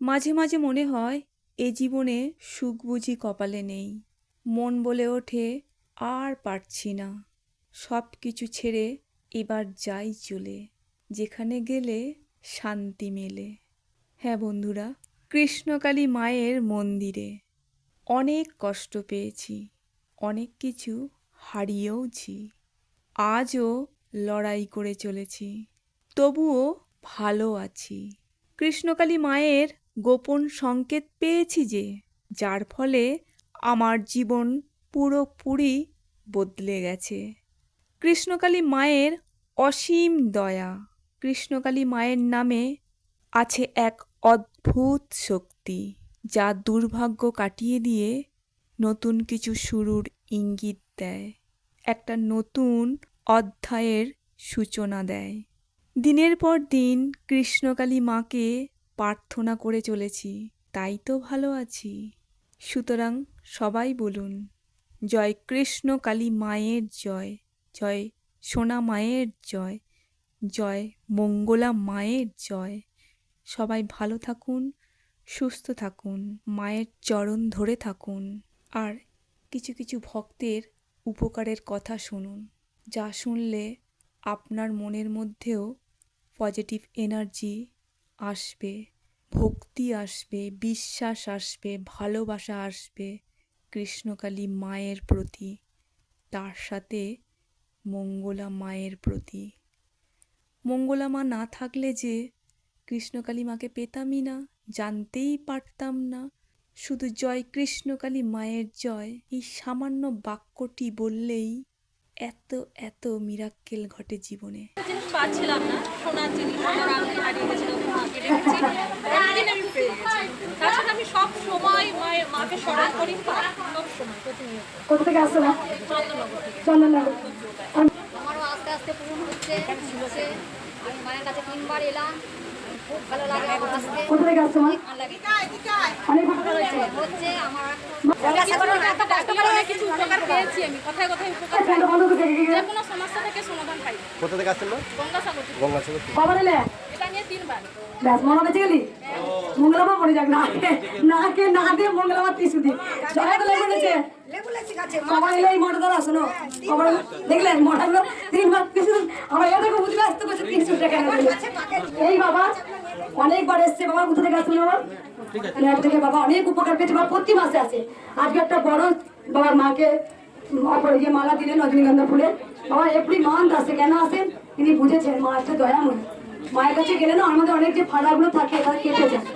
মাঝে মাঝে মনে হয় এ জীবনে সুখ বুঝি কপালে নেই। মন বলে ওঠে আর পারছি না, সব কিছু ছেড়ে এবার যাই চলে, যেখানে গেলে শান্তি মেলে। হ্যাঁ বন্ধুরা, কৃষ্ণকালী মায়ের মন্দিরে অনেক কষ্ট পেয়েছি, অনেক কিছু হারিয়েওছি। আজও লড়াই করে চলেছি, তবুও ভালো আছি। কৃষ্ণকালী মায়ের গোপন সংকেত পেয়েছি যে, যার ফলে আমার জীবন পুরোপুরি বদলে গেছে। কৃষ্ণকালী মায়ের অসীম দয়া। কৃষ্ণকালী মায়ের নামে আছে এক অদ্ভুত শক্তি, যা দুর্ভাগ্য কাটিয়ে দিয়ে নতুন কিছু শুরুর ইঙ্গিত দেয়, একটা নতুন অধ্যায়ের সূচনা দেয়। দিনের পর দিন কৃষ্ণকালী মাকে প্রার্থনা করে চলেছি, তাই তো ভালো আছি। সুতরাং সবাই বলুন, জয় কৃষ্ণকালী মায়ের জয়, জয় সোনা মায়ের জয়, জয় মঙ্গলা মায়ের জয়। সবাই ভালো থাকুন, সুস্থ থাকুন, মায়ের চরণ ধরে থাকুন, আর কিছু কিছু ভক্তের উপকারের কথা শুনুন, যা শুনলে আপনার মনের মধ্যেও পজিটিভ এনার্জি আসবে, ভক্তি আসবে, বিশ্বাস আসবে, ভালোবাসা আসবে কৃষ্ণকালী মায়ের প্রতি, তার সাথে মঙ্গলা মায়ের প্রতি। মঙ্গলা মা না থাকলে যে কৃষ্ণকালী মাকে পেতামই না, জানতেই পারতাম না। শুধু জয় কৃষ্ণকালী মায়ের জয়, এই সামান্য বাক্যটি বললেই এত এত মিরাক্কেল ঘটে জীবনে। জিনিস পাচ্ছিলাম না, সোনার জিনিস, সোনার আংটি হারিয়ে গেছিল, মাকে রেখেছি, একদিন আমি পেয়ে গেছি। তাছাড়া আমি সব সময় মাকে স্মরণ করি, সব সময় প্রতিনিয়ত। কোথা থেকে আসছো না? চন্দননগর থেকে। চন্দননগর। আমারও আস্তে আস্তে পূরণ হচ্ছে। আমি মায়ের কাছে 3 বার এলাম, খুব ভালো লাগে আমার আসতে। কোথা থেকে আসছো মা? ভালো লাগে অনেক উপকার হয়েছে। হচ্ছে আমার অনেক কিছু উপকার পেয়েছি আমি, কথায় কথায় উপকার পাই। ফ্যানটা বন্ধ করে রেখে গেলে। যে কোনো সমস্যা থেকে সমাধান পাই। কোথা থেকে আসছেন মা? গঙ্গাসাগর থেকে। গঙ্গাসাগর থেকে। কবার এলে? এটা নিয়ে 3 বার। ব্যাস মনে বেঁচে গেলি? মঙ্গলামা পড়ে যাক না, নাকে না দিয়ে মঙ্গলামা টিসু দি জয় তো লেগে গেছে। কবার এলে এই মোটা ধরা শোনো, কবার দেখলেন মোটাগুলো 3 বার টিসু। আমার এটাকে বুঝতে আসতে বসে 300 টাকা নেবে। এই বাবা অনেকবার এসছে বাবা, কোথা থেকে আসছিল বাবা? ফ্ল্যাট থেকে বাবা অনেক উপকার পেয়েছে বাবা, প্রতি মাসে আসে। আজকে একটা বড় বাবার মাকে অপরে যে মালা দিলেন রজনীগন্ধা ফুলের, বাবা এপ্রিল মান্থ আসে, কেন আসেন তিনি বুঝেছেন, মা একটা দয়াময়ী। মায়ের কাছে গেলে না আমাদের অনেক যে ফাড়াগুলো থাকে তা কেটে যায়।